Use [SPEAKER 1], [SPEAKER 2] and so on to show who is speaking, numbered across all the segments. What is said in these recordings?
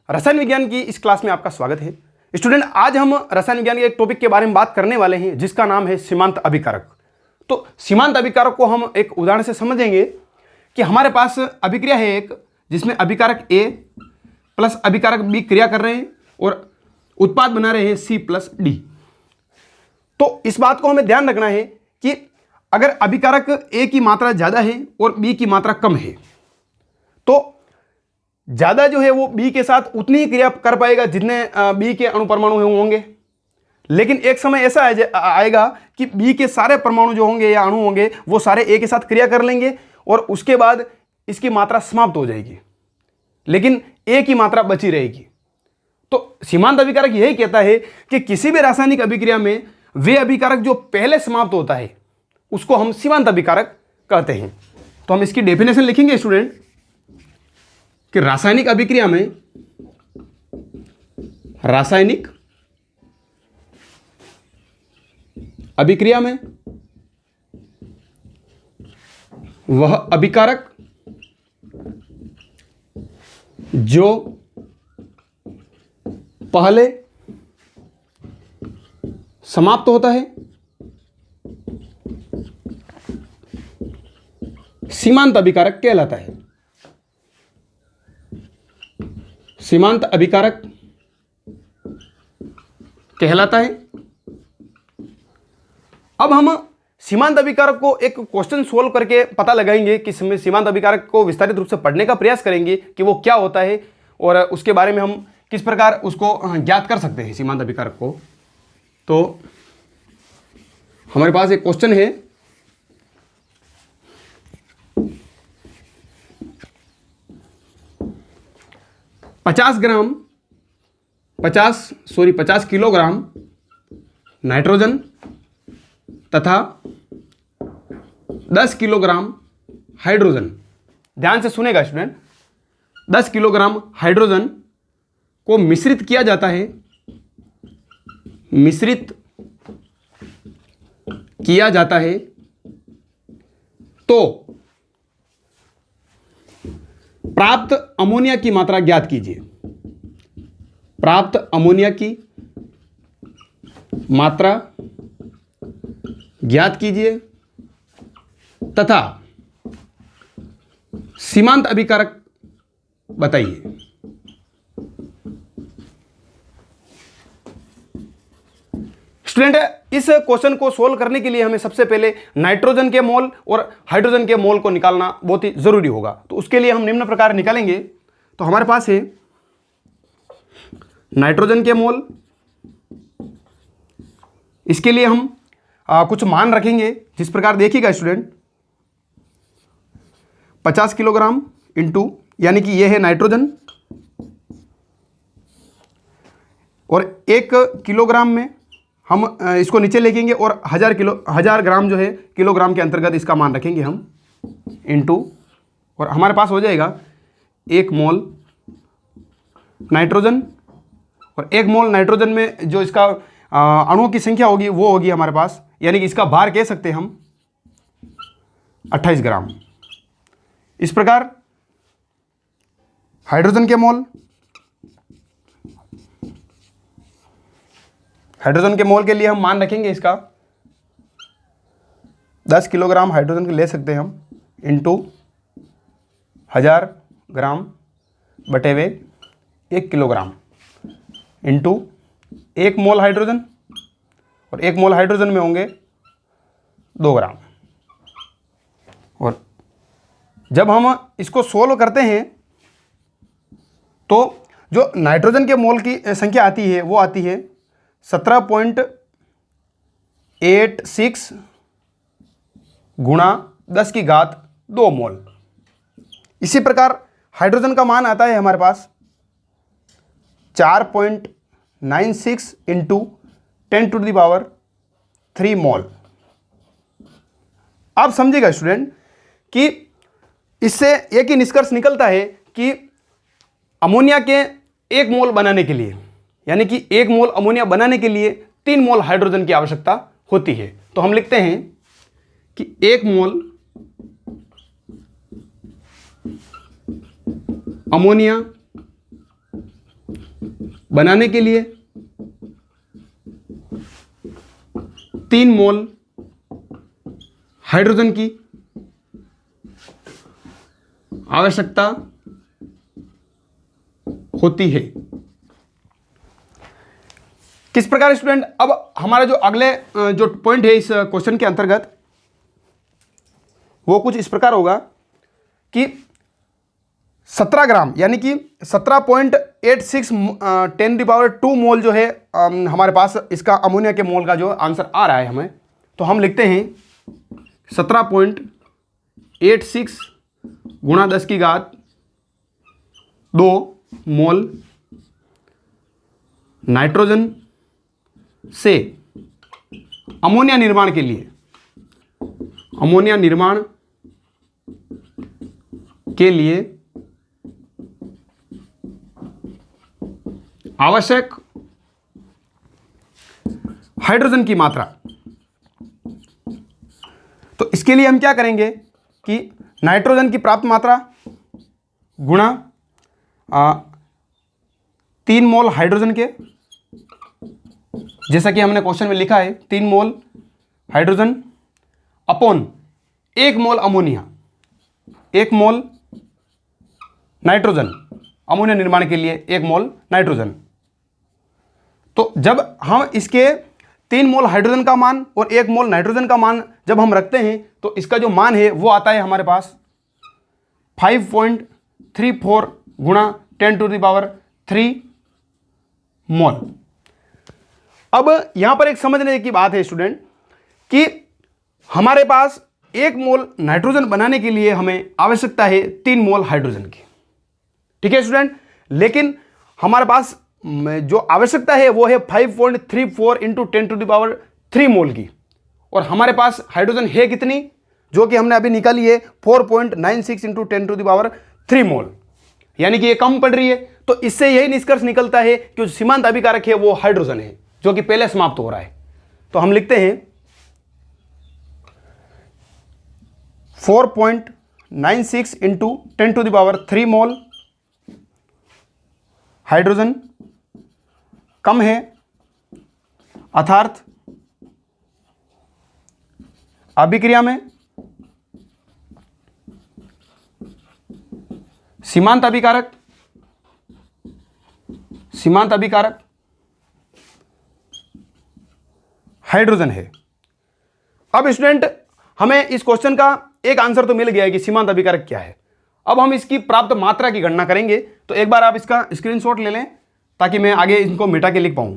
[SPEAKER 1] रसायन विज्ञान की इस क्लास में आपका स्वागत है। स्टूडेंट, आज हम रसायन विज्ञान के एक टॉपिक के बारे में बात करने वाले हैं जिसका नाम है सीमांत अभिकारक। तो सीमांत अभिकारक को हम एक उदाहरण से समझेंगे कि हमारे पास अभिक्रिया है एक, जिसमें अभिकारक ए प्लस अभिकारक बी क्रिया कर रहे हैं और उत्पाद बना रहे हैं सी प्लस डी। तो इस बात को हमें ध्यान रखना है कि अगर अभिकारक ए की मात्रा ज़्यादा है और बी की मात्रा कम है तो ज़्यादा जो है वो बी के साथ उतनी ही क्रिया कर पाएगा जितने बी के अणु परमाणु होंगे। लेकिन एक समय ऐसा आएगा कि बी के सारे परमाणु जो होंगे या अणु होंगे वो सारे ए के साथ क्रिया कर लेंगे और उसके बाद इसकी मात्रा समाप्त हो जाएगी, लेकिन ए की मात्रा बची रहेगी। तो सीमांत अभिकारक यही कहता है कि किसी भी रासायनिक अभिक्रिया में वे अभिकारक जो पहले समाप्त होता है उसको हम सीमांत अभिकारक कहते हैं। तो हम इसकी डेफिनेशन लिखेंगे स्टूडेंट कि रासायनिक अभिक्रिया में वह अभिकारक जो पहले समाप्त होता है सीमांत अभिकारक कहलाता है। सीमांत अभिकारक कहलाता है। अब हम सीमांत अभिकारक को एक क्वेश्चन सोल्व करके पता लगाएंगे कि सीमांत अभिकारक को विस्तारित रूप से पढ़ने का प्रयास करेंगे कि वो क्या होता है और उसके बारे में हम किस प्रकार उसको ज्ञात कर सकते हैं सीमांत अभिकारक को। तो हमारे पास एक क्वेश्चन है, पचास किलोग्राम नाइट्रोजन तथा 10 किलोग्राम हाइड्रोजन। ध्यान से सुनेगा स्टूडेंट, 10 किलोग्राम हाइड्रोजन को मिश्रित किया जाता है, तो प्राप्त अमोनिया की मात्रा ज्ञात कीजिए। प्राप्त अमोनिया की मात्रा ज्ञात कीजिए तथा सीमांत अभिकारक बताइए। स्टूडेंट, इस क्वेश्चन को सोल्व करने के लिए हमें सबसे पहले नाइट्रोजन के मोल और हाइड्रोजन के मोल को निकालना बहुत ही जरूरी होगा। तो उसके लिए हम निम्न प्रकार निकालेंगे। तो हमारे पास है नाइट्रोजन के मोल, इसके लिए हम कुछ मान रखेंगे जिस प्रकार देखिएगा स्टूडेंट, 50 किलोग्राम इंटू, यानी कि यह है नाइट्रोजन, और 1 किलोग्राम में हम इसको नीचे लिखेंगे और 1000 ग्राम जो है किलोग्राम के अंतर्गत इसका मान रखेंगे हम, इंटू, और हमारे पास हो जाएगा 1 मोल नाइट्रोजन, और 1 मोल नाइट्रोजन में जो इसका अणुओं की संख्या होगी वो होगी हमारे पास, यानी कि इसका भार कह सकते हैं हम 28 ग्राम। इस प्रकार हाइड्रोजन के मोल के लिए हम मान रखेंगे इसका 10 किलोग्राम हाइड्रोजन के ले सकते हैं हम, इंटू 1000 ग्राम बटे हुए 1 किलोग्राम, इंटू 1 मोल हाइड्रोजन, और 1 मोल हाइड्रोजन में होंगे 2 ग्राम। और जब हम इसको सोल्व करते हैं तो जो नाइट्रोजन के मोल की संख्या आती है वो आती है 17.86 गुणा 10 की घात 2 मोल। इसी प्रकार हाइड्रोजन का मान आता है हमारे पास 4.96 इंटू 10⁻³ मोल। आप समझिएगा स्टूडेंट कि इससे एक ही निष्कर्ष निकलता है कि अमोनिया के 1 मोल बनाने के लिए, यानी कि 1 मोल अमोनिया बनाने के लिए 3 मोल हाइड्रोजन की आवश्यकता होती है। तो हम लिखते हैं कि 1 मोल अमोनिया बनाने के लिए 3 मोल हाइड्रोजन की आवश्यकता होती है। किस प्रकार स्टूडेंट, अब हमारा जो अगले जो पॉइंट है इस क्वेश्चन के अंतर्गत वो कुछ इस प्रकार होगा कि 17 ग्राम यानी कि 17.86 10⁻² मोल जो है हमारे पास इसका अमोनिया के मोल का जो आंसर आ रहा है हमें, तो हम लिखते हैं 17.86 गुणा 10⁻² मोल नाइट्रोजन से अमोनिया निर्माण के लिए आवश्यक हाइड्रोजन की मात्रा। तो इसके लिए हम क्या करेंगे कि नाइट्रोजन की प्राप्त मात्रा गुणा 3 मोल हाइड्रोजन के, जैसा कि हमने क्वेश्चन में लिखा है 3 मोल हाइड्रोजन अपॉन 1 मोल अमोनिया, 1 मोल नाइट्रोजन, अमोनिया निर्माण के लिए 1 मोल नाइट्रोजन। तो जब हम इसके 3 मोल हाइड्रोजन का मान और 1 मोल नाइट्रोजन का मान जब हम रखते हैं तो इसका जो मान है वो आता है हमारे पास 5.34 गुणा 10⁻³ मोल। अब यहां पर एक समझने की बात है स्टूडेंट कि हमारे पास 1 मोल नाइट्रोजन बनाने के लिए हमें आवश्यकता है 3 मोल हाइड्रोजन की, ठीक है स्टूडेंट। लेकिन हमारे पास जो आवश्यकता है वो है 5.34 इंटू 10⁻³ मोल की, और हमारे पास हाइड्रोजन है कितनी, जो कि हमने अभी निकाली है 4.96 इंटू 10⁻³ मोल, यानी कि ये कम पड़ रही है। तो इससे यही निष्कर्ष निकलता है कि जो सीमांत अभिकारक है वो हाइड्रोजन है, जो कि पहले समाप्त हो रहा है। तो हम लिखते हैं 4.96 इंटू 10⁻³ मोल हाइड्रोजन कम है, अर्थात अभिक्रिया में सीमांत अभिकारक हाइड्रोजन है। अब स्टूडेंट हमें इस क्वेश्चन का एक आंसर तो मिल गया है कि सीमांत अभिकारक क्या है। अब हम इसकी प्राप्त मात्रा की गणना करेंगे। तो एक बार आप इसका स्क्रीनशॉट ले लें ताकि मैं आगे इनको मिटा के लिख पाऊं।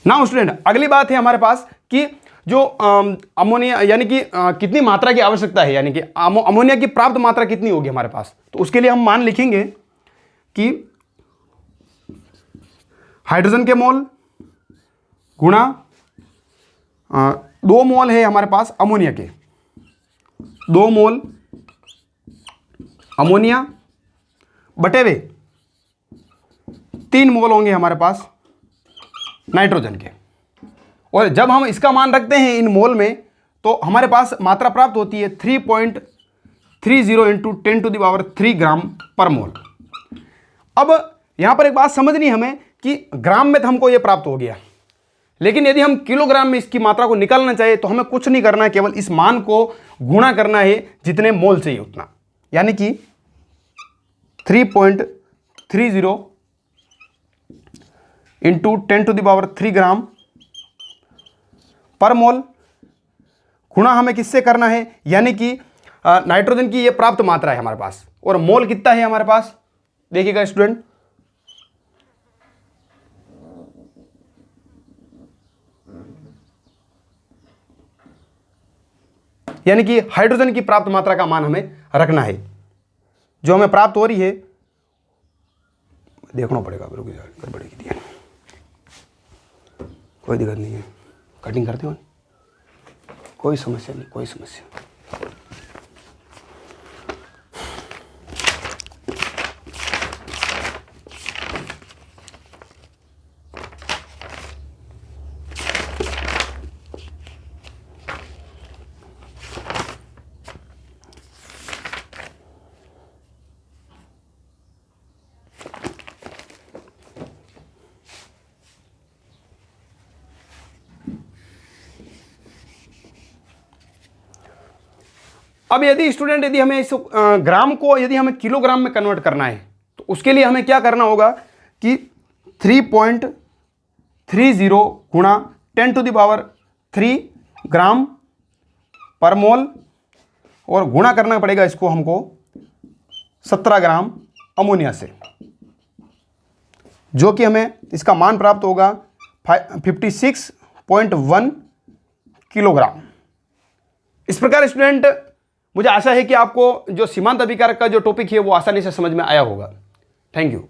[SPEAKER 1] नाउ स्टूडेंट अगली बात है हमारे पास कि जो अमोनिया यानी कि कितनी मात्रा की आवश्यकता है, यानी कि अमोनिया की प्राप्त मात्रा कितनी होगी हमारे पास। तो उसके लिए हम मान लिखेंगे कि हाइड्रोजन के मोल गुणा 2 मोल है हमारे पास अमोनिया के, 2 मोल अमोनिया बटे वे 3 मोल होंगे हमारे पास नाइट्रोजन के। और जब हम इसका मान रखते हैं इन मोल में तो हमारे पास मात्रा प्राप्त होती है 3.30 इंटू 10⁻³ ग्राम पर मोल। अब यहां पर एक बात समझनी हमें कि ग्राम में तो हमको ये प्राप्त हो गया, लेकिन यदि हम किलोग्राम में इसकी मात्रा को निकालना चाहे तो हमें कुछ नहीं करना है, केवल इस मान को गुणा करना है जितने मोल चाहिए उतना, यानी कि 3.30 इंटू 10⁻³ ग्राम पर मोल गुणा हमें किससे करना है, यानी कि नाइट्रोजन की ये प्राप्त मात्रा है हमारे पास, और मोल कितना है हमारे पास देखिएगा स्टूडेंट, यानी कि हाइड्रोजन की प्राप्त मात्रा का मान हमें रखना है। जो हमें प्राप्त हो रही है देखना पड़ेगा, गड़बड़ी की दिया, कोई दिक्कत नहीं है, कटिंग करते हो, कोई समस्या नहीं, कोई समस्या। अब यदि स्टूडेंट यदि हमें इस ग्राम को यदि हमें किलोग्राम में कन्वर्ट करना है तो उसके लिए हमें क्या करना होगा कि 3.30 गुणा 10⁻³ ग्राम पर मोल और गुणा करना पड़ेगा इसको हमको 17 ग्राम अमोनिया से, जो कि हमें इसका मान प्राप्त होगा 56.1 किलोग्राम। इस प्रकार स्टूडेंट मुझे आशा है कि आपको जो सीमांत अभिकारक का जो टॉपिक है वो आसानी से समझ में आया होगा। Thank you.